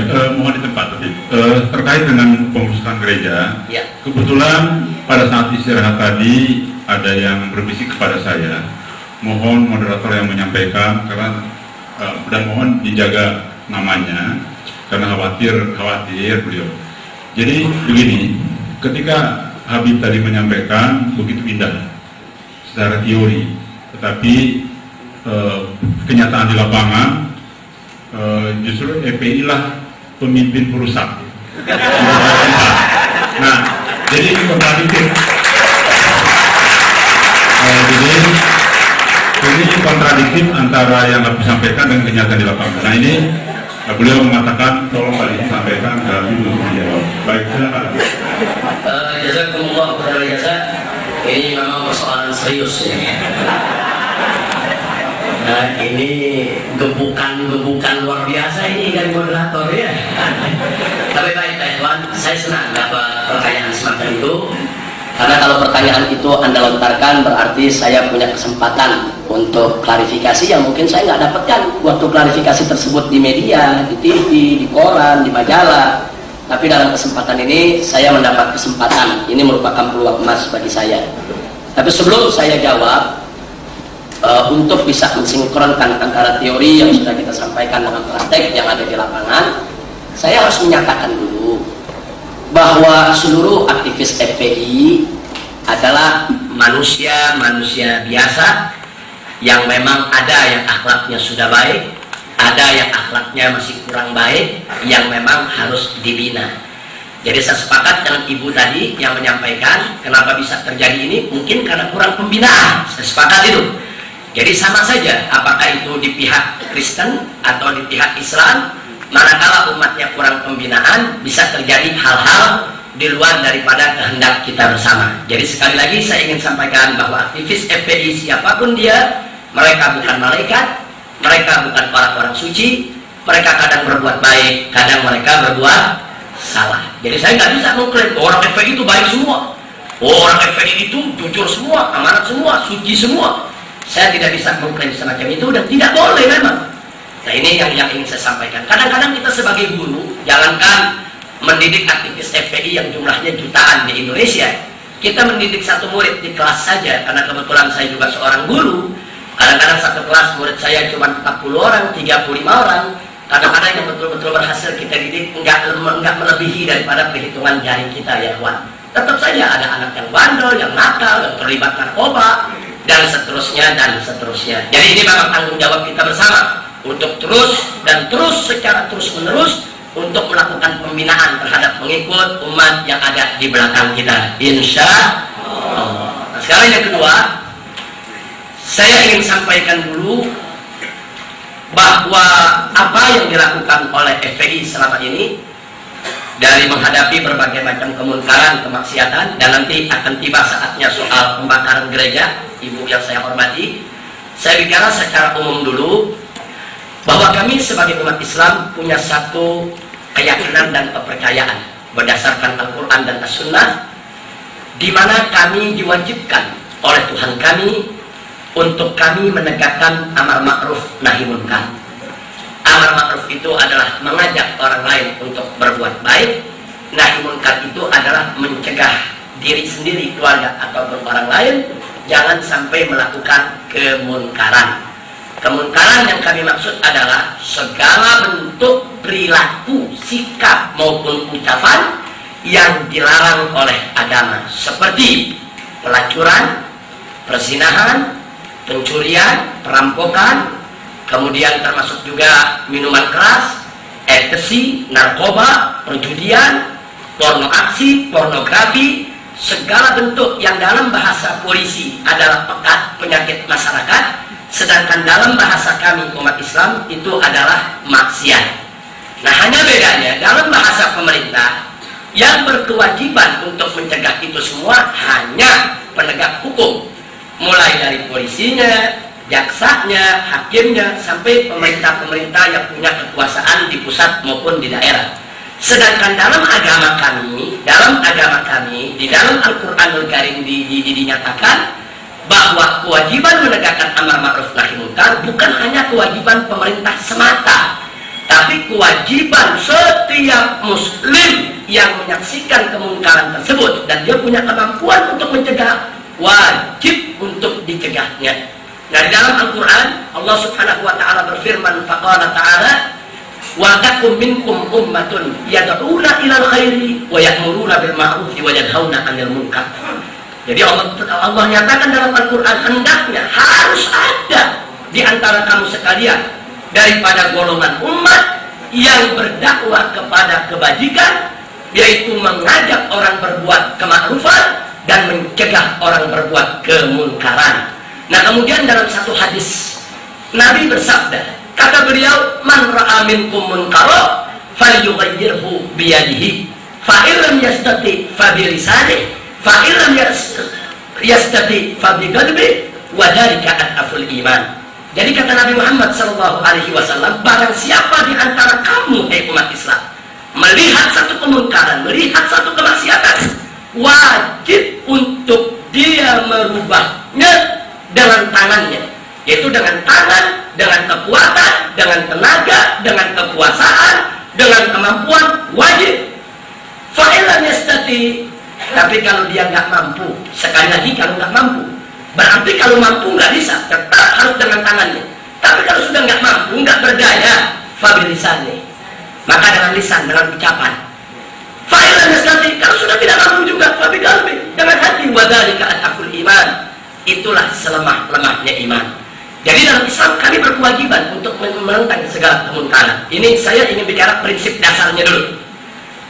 Baik, mohon di tempat tadi. Terkait dengan pengurusan gereja, Ya. kebetulan pada saat istirahat tadi ada yang berbisik kepada saya. Mohon moderator yang menyampaikan karena dan mohon dijaga namanya karena khawatir beliau. Jadi begini, ketika Habib tadi menyampaikan begitu indah secara teori, tetapi kenyataan di lapangan justru FPI lah pemimpin perusak. Nah, jadi ini kontradiktif. Jadi ini kontradiktif antara yang harus disampaikan dan kenyataan di lapangan. Nah ini beliau mengatakan tolong tadi disampaikan ke Habib untuk dijawab. Baik, silakan. Jazakumullah khairan jasa. Ini memang persoalan serius ya. Nah, ini gebukan luar biasa ini dari moderator ya. Tapi baik teman, saya senang dapat pertanyaan semacam itu. Karena kalau pertanyaan itu Anda lontarkan berarti saya punya kesempatan untuk klarifikasi yang mungkin saya nggak dapatkan waktu klarifikasi tersebut di media, di TV, di koran, di majalah. Tapi dalam kesempatan ini saya mendapat kesempatan. Ini merupakan peluang emas bagi saya. Tapi sebelum saya jawab, untuk bisa mensinkronkan antara teori yang sudah kita sampaikan dengan praktek yang ada di lapangan, saya harus menyatakan dulu bahwa seluruh aktivis FPI adalah manusia biasa yang memang ada yang akhlaknya sudah baik, ada yang akhlaknya masih kurang baik, yang memang harus dibina. Jadi saya sepakat dengan ibu tadi yang menyampaikan kenapa bisa terjadi ini, mungkin karena kurang pembinaan. Saya sepakat itu. Jadi sama saja apakah itu di pihak Kristen atau di pihak Islam, manakala umatnya kurang pembinaan bisa terjadi hal-hal di luar daripada kehendak kita bersama. Jadi sekali lagi saya ingin sampaikan bahwa aktivis FPI siapapun dia, mereka bukan malaikat, mereka bukan orang suci, mereka kadang berbuat baik, kadang mereka berbuat salah. Jadi saya nggak bisa mengklaim orang FPI itu baik semua, orang FPI itu jujur semua, amanat semua, suci semua. Saya tidak bisa mengklaim semacam itu dan tidak boleh memang. Nah ini yang ingin saya sampaikan. Kadang-kadang kita sebagai guru, jangankan mendidik aktivis FPI yang jumlahnya jutaan di Indonesia, kita mendidik satu murid di kelas saja, karena kebetulan saya juga seorang guru. Kadang-kadang satu kelas murid saya cuma 40 orang, 35 orang. Kadang-kadang yang betul-betul berhasil kita didik enggak melebihi daripada perhitungan jari kita ya kawan. Tetap saja ada anak yang bandel, yang nakal, yang terlibat narkoba, dan seterusnya. Jadi ini memang tanggung jawab kita bersama untuk terus secara terus-menerus untuk melakukan pembinaan terhadap pengikut umat yang ada di belakang kita, insya Allah. Nah, sekarang yang kedua, saya ingin sampaikan dulu bahwa apa yang dilakukan oleh FPI selama ini dari menghadapi berbagai macam kemunkaran, kemaksiatan, dan nanti akan tiba saatnya soal pembakaran gereja, ibu yang saya hormati. Saya bicara secara umum dulu bahwa kami sebagai umat Islam punya satu keyakinan dan kepercayaan berdasarkan Al-Quran dan As-Sunnah, di mana kami diwajibkan oleh Tuhan kami untuk kami menegakkan amar ma'ruf nahi munkar. Amar ma'ruf itu adalah mengajak orang lain untuk berbuat baik. Nahi munkar itu adalah mencegah diri sendiri, keluarga ataupun orang lain jangan sampai melakukan kemunkaran. Kemunkaran yang kami maksud adalah segala bentuk perilaku, sikap maupun ucapan yang dilarang oleh agama, seperti pelacuran, perzinahan, pencurian, perampokan, kemudian termasuk juga minuman keras, ekstasi, narkoba, perjudian, pornografi, segala bentuk yang dalam bahasa polisi adalah pekat penyakit masyarakat, sedangkan dalam bahasa kami umat Islam itu adalah maksiat. Nah, hanya bedanya dalam bahasa pemerintah yang berkewajiban untuk mencegah itu semua hanya penegak hukum, mulai dari polisinya, jaksanya, hakimnya, sampai pemerintah-pemerintah yang punya kekuasaan di pusat maupun di daerah. Sedangkan dalam agama kami, di dalam Al-Quranul Karim dinyatakan bahwa kewajiban menegakkan amar ma'ruf nahi munkar bukan hanya kewajiban pemerintah semata, Tapi kewajiban setiap muslim yang menyaksikan kemungkaran tersebut dan dia punya kemampuan untuk mencegah, wajib untuk dicegahnya. Nah, di dalam Al-Quran Allah subhanahu wa ta'ala berfirman, faqala ta'ala wa takum minkum ummatun yad'una ilal khairi wa ya'muruna bil ma'rufi wa yanhauna 'anil munkar. Jadi Allah nyatakan dalam Al-Quran, hendaknya harus ada di antara kamu sekalian daripada golongan umat yang berdakwah kepada kebajikan, yaitu mengajak orang berbuat kemakrufan dan mencegah orang berbuat kemunkaran. Nah, kemudian dalam satu hadis Nabi bersabda, kata beliau, man ra'a minkum munkara falyughayyirhu biyadihi fa in lam yastati fa bi lisanihi fa in lam yastati fa bi qalbihi wa dzalika adaful iman. Jadi kata Nabi Muhammad SAW, barang siapa di antara kamu, umat Islam, melihat satu kemungkaran, melihat satu kemaksiatan, wajib untuk dia merubahnya dengan tangannya, yaitu dengan tangan, dengan kekuatan, dengan tenaga, dengan kekuasaan, dengan kemampuan, wajib. Fa'ilam yastati, tapi kalau dia nggak mampu, sekali lagi kalau nggak mampu, berarti kalau mampu nggak bisa, tetap harus dengan tangannya. Tapi kalau sudah nggak mampu, nggak berdaya, fabilisannya, maka dengan lisan, dengan ucapan. Fa'ilam yastati, kalau sudah tidak mampu juga, fabiqalbi, dengan hati. Wadzalika adaful iman, itulah selemah-lemahnya iman. Jadi dalam Islam kami berkewajiban untuk menentang segala kemungkaran. Ini saya ingin bicara prinsip dasarnya dulu.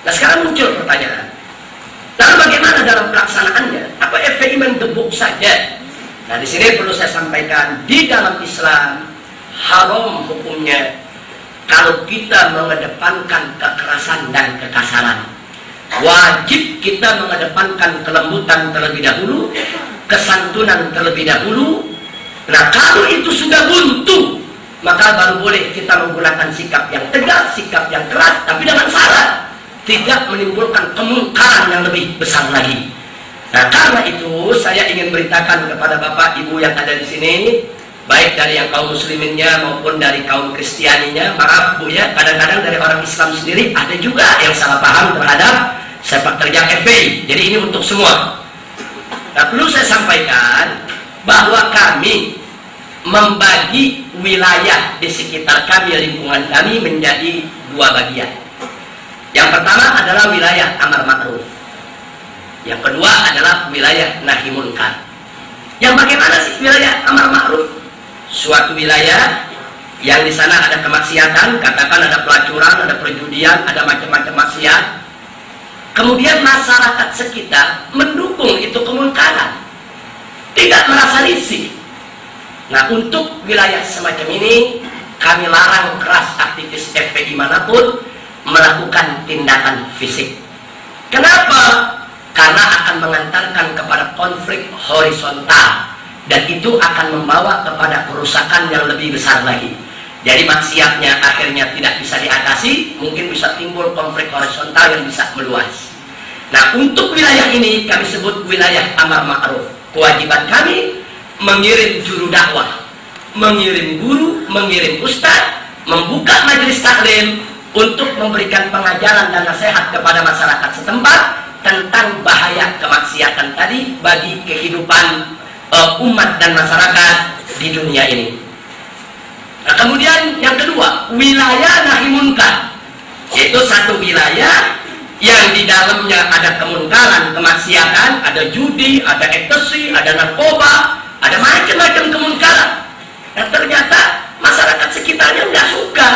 Nah, sekarang muncul pertanyaan, lalu bagaimana dalam pelaksanaannya? Apa FPI mendebuk saja? Nah, di sini perlu saya sampaikan, di dalam Islam haram hukumnya kalau kita mengedepankan kekerasan dan kekasaran. Wajib kita mengedepankan kelembutan terlebih dahulu, kesantunan terlebih dahulu. Nah, kalau itu sudah buntu, maka baru boleh kita menggunakan sikap yang tegas, sikap yang keras, tapi dengan syarat tidak menimbulkan kemungkaran yang lebih besar lagi. Nah, karena itu saya ingin beritakan kepada Bapak Ibu yang ada di sini, baik dari yang kaum musliminnya maupun dari kaum kristianinya. Maaf Bu ya, kadang-kadang dari orang Islam sendiri ada juga yang salah paham terhadap sepak terjang FPI. Jadi ini untuk semua. Nah, perlu saya sampaikan bahwa kami membagi wilayah di sekitar kami, lingkungan kami, menjadi dua bagian. Yang pertama adalah wilayah amar ma'ruf. Yang kedua adalah wilayah nahi munkar. Yang bagaimana sih wilayah amar ma'ruf? Suatu wilayah yang di sana ada kemaksiatan, katakan ada pelacuran, ada perjudian, ada macam-macam maksiat. Kemudian masyarakat sekitar mendukung itu kemunkaran, tidak merasa risih. Nah, untuk wilayah semacam ini kami larang keras aktivis FPI manapun melakukan tindakan fisik. Kenapa? Karena akan mengantarkan kepada konflik horizontal, dan itu akan membawa kepada kerusakan yang lebih besar lagi. Jadi maksiatnya akhirnya tidak bisa diatasi, mungkin bisa timbul konflik horizontal yang bisa meluas. Nah, untuk wilayah ini kami sebut wilayah amar ma'ruf. Kewajiban kami mengirim juru dakwah, mengirim guru, mengirim ustadz, membuka majelis taklim untuk memberikan pengajaran dan nasihat kepada masyarakat setempat tentang bahaya kemaksiatan tadi bagi kehidupan umat dan masyarakat di dunia ini. Nah, kemudian yang kedua, wilayah nahi munkar, yaitu satu wilayah yang di dalamnya ada kemunkaran, kemaksiatan, ada judi, ada ekstasi, ada narkoba, ada macam-macam kemunkaran. Nah, ternyata masyarakat sekitarnya nggak suka.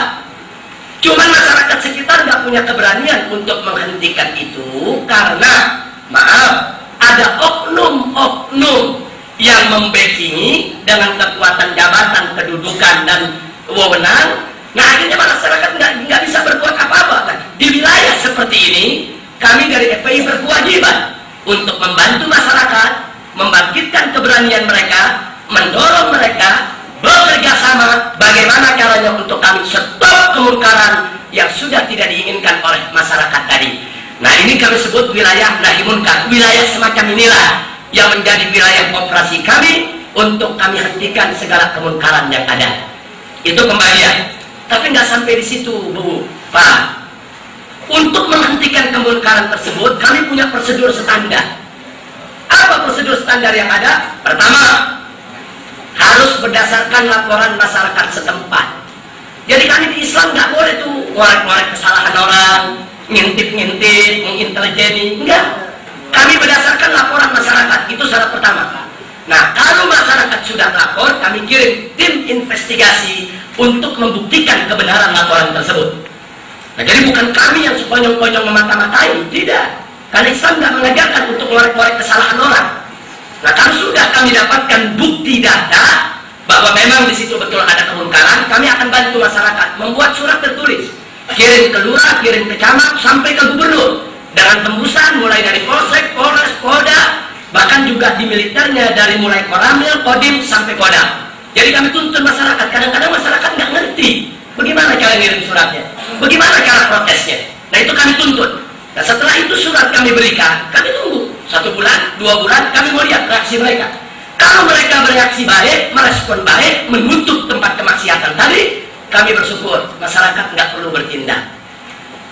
Cuman masyarakat sekitar nggak punya keberanian untuk menghentikan itu karena, maaf, ada oknum-oknum yang membackingi dengan kekuatan jabatan, kedudukan, dan wewenang. Nah, akhirnya masyarakat nggak bisa berbuat apa-apa. Nah, di wilayah seperti ini, kami dari FPI berkewajiban untuk membantu masyarakat, membangkitkan keberanian mereka, mendorong mereka bekerja sama bagaimana caranya untuk kami stop kemungkaran yang sudah tidak diinginkan oleh masyarakat tadi. Nah, ini kami sebut wilayah nahi munkar. Wilayah semacam inilah yang menjadi wilayah operasi kami untuk kami hentikan segala kemungkaran yang ada. Itu pembagian. Tapi nggak sampai di situ, Bu, Pak. Untuk menghentikan kemungkaran tersebut, kami punya prosedur standar. Apa prosedur standar yang ada? Pertama, harus berdasarkan laporan masyarakat setempat. Jadi kami di Islam nggak boleh tuh ngorek-ngorek kesalahan orang, ngintip-ngintip, mengintelligeni, enggak. Kami berdasarkan laporan masyarakat, itu syarat pertama. Nah, kalau masyarakat sudah lapor, kami kirim tim investigasi untuk membuktikan kebenaran laporan tersebut. Nah, jadi bukan kami yang sekonyong-konyong memata-matai, tidak. Karena Islam nggak mengajarkan untuk ngorek-ngorek kesalahan orang. Nah, kalau sudah kami dapatkan bukti data bahwa memang di situ betul ada kemungkaran, kami akan bantu masyarakat membuat surat tertulis, kirim ke lurah, kirim ke camat, sampai ke gubernur dengan tembusan mulai dari polsek, polres, polda, bahkan juga di militernya dari mulai koramil, kodim sampai kodam. Jadi kami tuntut masyarakat. Kadang-kadang masyarakat nggak ngerti bagaimana cara ngirim suratnya, bagaimana cara protesnya. Nah, itu kami tuntut. Nah, setelah itu surat kami berikan, kami tunggu 1 bulan, 2 bulan, kami mau lihat reaksi mereka. Kalau mereka bereaksi baik, merespon baik, menutup tempat kemaksiatan tadi, kami bersyukur, masyarakat nggak perlu bertindak.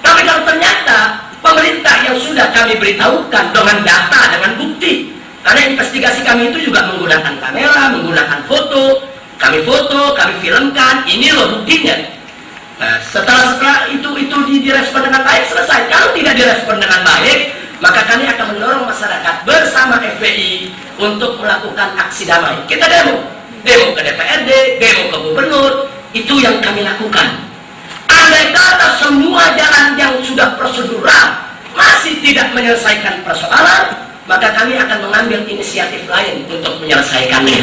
Tapi kalau ternyata pemerintah yang sudah kami beritahukan dengan data, dengan bukti, karena investigasi kami itu juga menggunakan kamera, menggunakan foto, kami filmkan, ini loh buktinya. Nah, setelah itu direspon dengan baik, selesai. Kalau tidak direspon dengan baik, maka kami akan mendorong masyarakat bersama FPI untuk melakukan aksi damai. Kita demo ke DPRD, demo ke gubernur, itu yang kami lakukan. Andai kata semua jalan yang sudah prosedural masih tidak menyelesaikan persoalan, maka kami akan mengambil inisiatif lain untuk menyelesaikannya.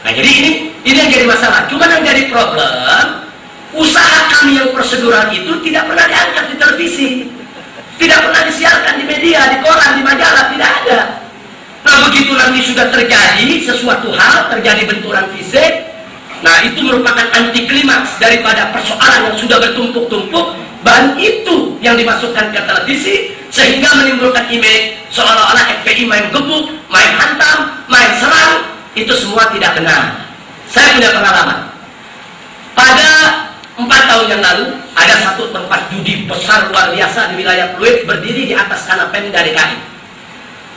Nah, jadi ini yang jadi masalah. Cuma yang jadi problem, usaha kami yang prosedural itu tidak pernah diangkat di televisi, tidak pernah disiarkan di media, di koran, di majalah, tidak ada. Nah, begitu nanti sudah terjadi sesuatu hal, terjadi benturan fisik, nah itu merupakan anti klimaks daripada persoalan yang sudah bertumpuk-tumpuk, bahan itu yang dimasukkan ke televisi, sehingga menimbulkan image seolah-olah FPI main gebuk, main hantam, main serang. Itu semua tidak benar. Saya punya pengalaman. Pada 4 tahun yang lalu, ada satu tempat judi besar luar biasa di wilayah Pluit berdiri di atas tanah Pemda DKI.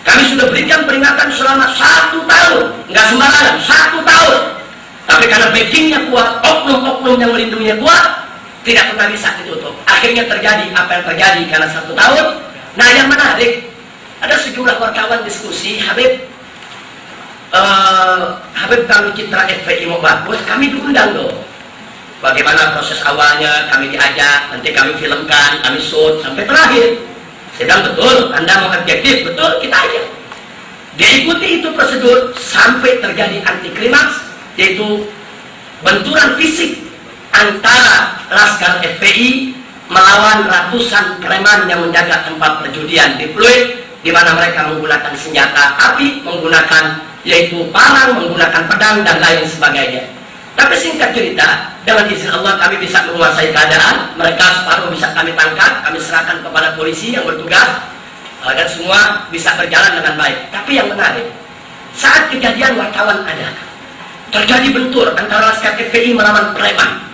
Kami sudah berikan peringatan selama 1 tahun, nggak sembarangan, 1 tahun. Tapi karena backingnya kuat, oknum-oknum yang melindunginya kuat, tidak pernah bisa ditutup. Akhirnya terjadi apa yang terjadi karena 1 tahun. Nah, yang menarik, ada sejumlah wartawan diskusi, Habib kalau citra FPI mau bagus, kami diundang dong. Bagaimana proses awalnya, kami diajak, nanti kami filmkan, kami shoot, sampai terakhir. Saya bilang, betul, Anda mau objektif, betul, kita aja. Dia ikuti itu prosedur, sampai terjadi anti klimaks, yaitu benturan fisik antara Laskar FPI melawan ratusan preman yang menjaga tempat perjudian di Pluit, di mana mereka menggunakan senjata api, menggunakan yaitu parang, menggunakan pedang, dan lain sebagainya. Tapi singkat cerita, dengan izin Allah kami bisa menguasai keadaan, mereka separuh bisa kami tangkap, kami serahkan kepada polisi yang bertugas, dan semua bisa berjalan dengan baik. Tapi yang menarik, saat kejadian wartawan ada, terjadi bentur antara Laskar FPI melawan preman.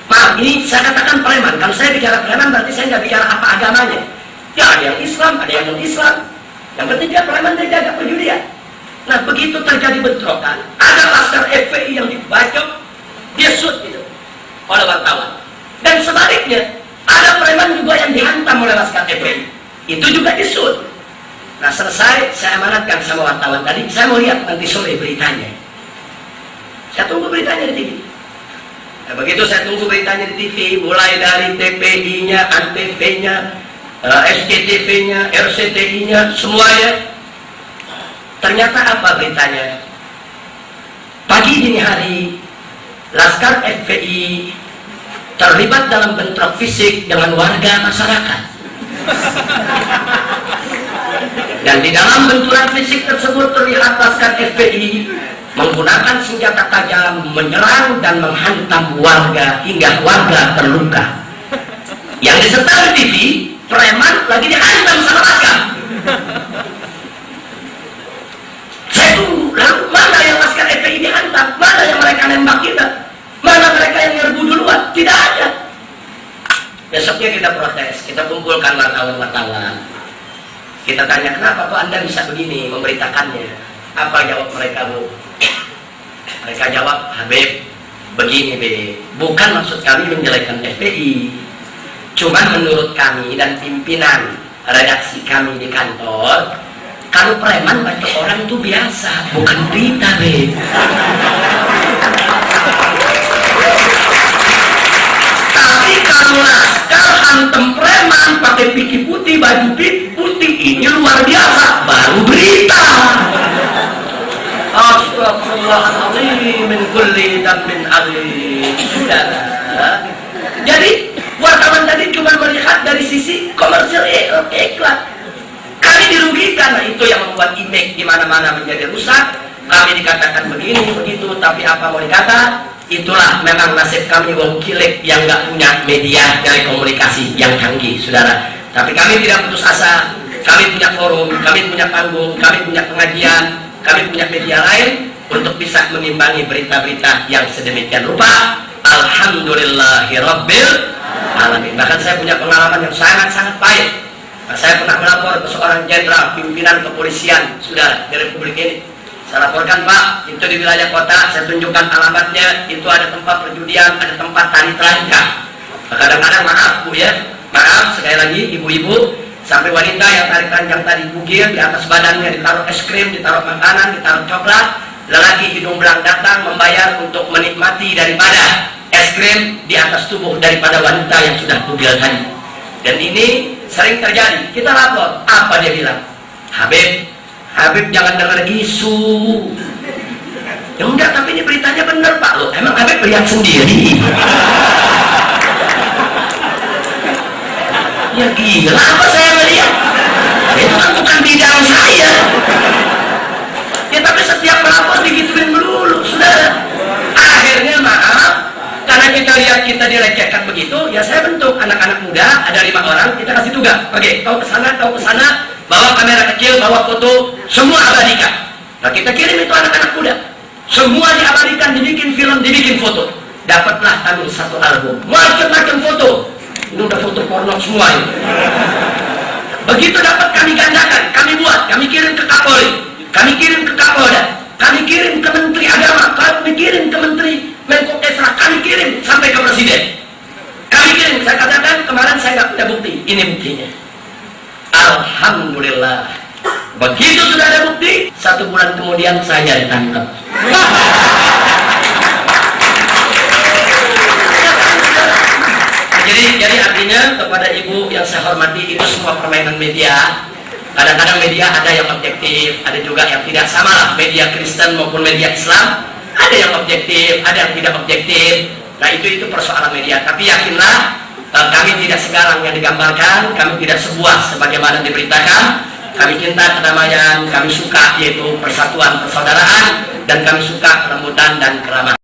Maaf, ini saya katakan preman. Kalau saya bicara preman, berarti saya nggak bicara apa agamanya. Ya, ada yang Islam, ada yang non-Islam. Yang penting dia preman, dia jaga perjudian. Nah, begitu terjadi bentrokan, ada Laskar FPI yang dibacok, dia shoot gitu oleh wartawan. Dan sebaliknya, ada preman juga yang dihantam oleh Laskar FPI, itu juga di shoot. Nah, selesai, saya amanatkan sama wartawan tadi, saya mau lihat nanti sore beritanya. Saya tunggu beritanya di TV. Nah, begitu saya tunggu beritanya di TV, mulai dari TPI-nya, ANTV-nya, SCTV-nya, RCTI-nya, semuanya. Ternyata apa beritanya? Pagi dini hari, Laskar FPI terlibat dalam bentrok fisik dengan warga masyarakat. Dan di dalam benturan fisik tersebut terlihat Laskar FPI menggunakan senjata tajam menyerang dan menghantam warga hingga warga terluka. Yang disetel di TV, preman lagi dihantam sama Laskar. Saya tunggu, lalu mana yang Laskar FPI dihantam? Mana yang mereka nembak kita? Mana mereka yang nyerbu duluan? Tidak Kita tanya, kenapa kok Anda bisa begini memberitakannya? Apa jawab mereka, Bu? Mereka jawab, Habib, begini, Be. Bukan maksud kami menjelekkan FPI. Cuman menurut kami dan pimpinan redaksi kami di kantor, kalau preman baca orang itu biasa, bukan berita, Be. Tapi kalau naskah hantam preman pakai piki putih, baju putih, ini luar biasa, baru berita. Astagfirullahaladzim min kulli dambin azim. Saudara, jadi wartawan tadi cuma melihat dari sisi komersial iklan. Kami dirugikan, nah itu yang membuat image di mana-mana menjadi rusak. Kami dikatakan begini begitu, tapi apa mau dikata? Itulah memang nasib kami wong kilek yang nggak punya media dari komunikasi yang canggih, saudara. Tapi kami tidak putus asa. Kami punya forum, kami punya panggung, kami punya pengajian, kami punya media lain untuk bisa mengimbangi berita-berita yang sedemikian rupa. Alhamdulillahirabbil alamin. Bahkan saya punya pengalaman yang sangat-sangat baik. Nah, saya pernah melapor ke seorang jenderal pimpinan kepolisian, saudara, di Republik ini. Saya laporkan, Pak, itu di wilayah kota, saya tunjukkan alamatnya, itu ada tempat perjudian, ada tempat tari terangkah. Kadang-kadang maaf, Bu ya, maaf sekali lagi ibu-ibu, sampai wanita yang tarik ranjang tadi bugil, di atas badannya ditaruh es krim, ditaruh makanan, ditaruh coklat. Lelaki hidung belang datang membayar untuk menikmati daripada es krim di atas tubuh daripada wanita yang sudah bugil tadi. Dan ini sering terjadi. Kita lapor, apa dia bilang? Habib jangan dengar isu. Ya enggak, tapi ini beritanya benar, Pak. Loh, emang Habib lihat sendiri? Ya gila, apa saya melihat? Itu kan bukan bidang saya. Ya tapi setiap melapor digituin melulu, saudara. Akhirnya maaf, karena kita lihat kita dilecehkan begitu, ya saya bentuk anak-anak muda, ada 5 orang, kita kasih tugas. Oke, kau ke sana, bawa kamera kecil, bawa foto, semua abadikan. Nah kita kirim itu anak-anak muda, semua diabadikan, dibikin film, dibikin foto. Dapatlah kami 1 album, macam-macam foto. Ini udah foto porno semua ini. Begitu dapat kami gandakan, kami buat, kami kirim ke Kapolri, kami kirim ke Kapolda, kami kirim ke Menteri Agama, kami kirim ke Menteri Menko Kesra, kami kirim sampai ke Presiden. Kami kirim, saya katakan kemarin saya nggak punya bukti, ini buktinya. Alhamdulillah. Begitu sudah ada bukti, 1 bulan kemudian saya ditangkap. Jadi artinya kepada ibu yang saya hormati, itu semua permainan media. Kadang-kadang media ada yang objektif, ada juga yang tidak. Sama lah, media Kristen maupun media Islam, ada yang objektif, ada yang tidak objektif. Nah itu persoalan media. Tapi yakinlah, kami tidak sekarang yang digambarkan, kami tidak sebuah sebagaimana diberitakan. Kami cinta kedamaian, kami suka yaitu persatuan persaudaraan, dan kami suka kelembutan dan keramahan.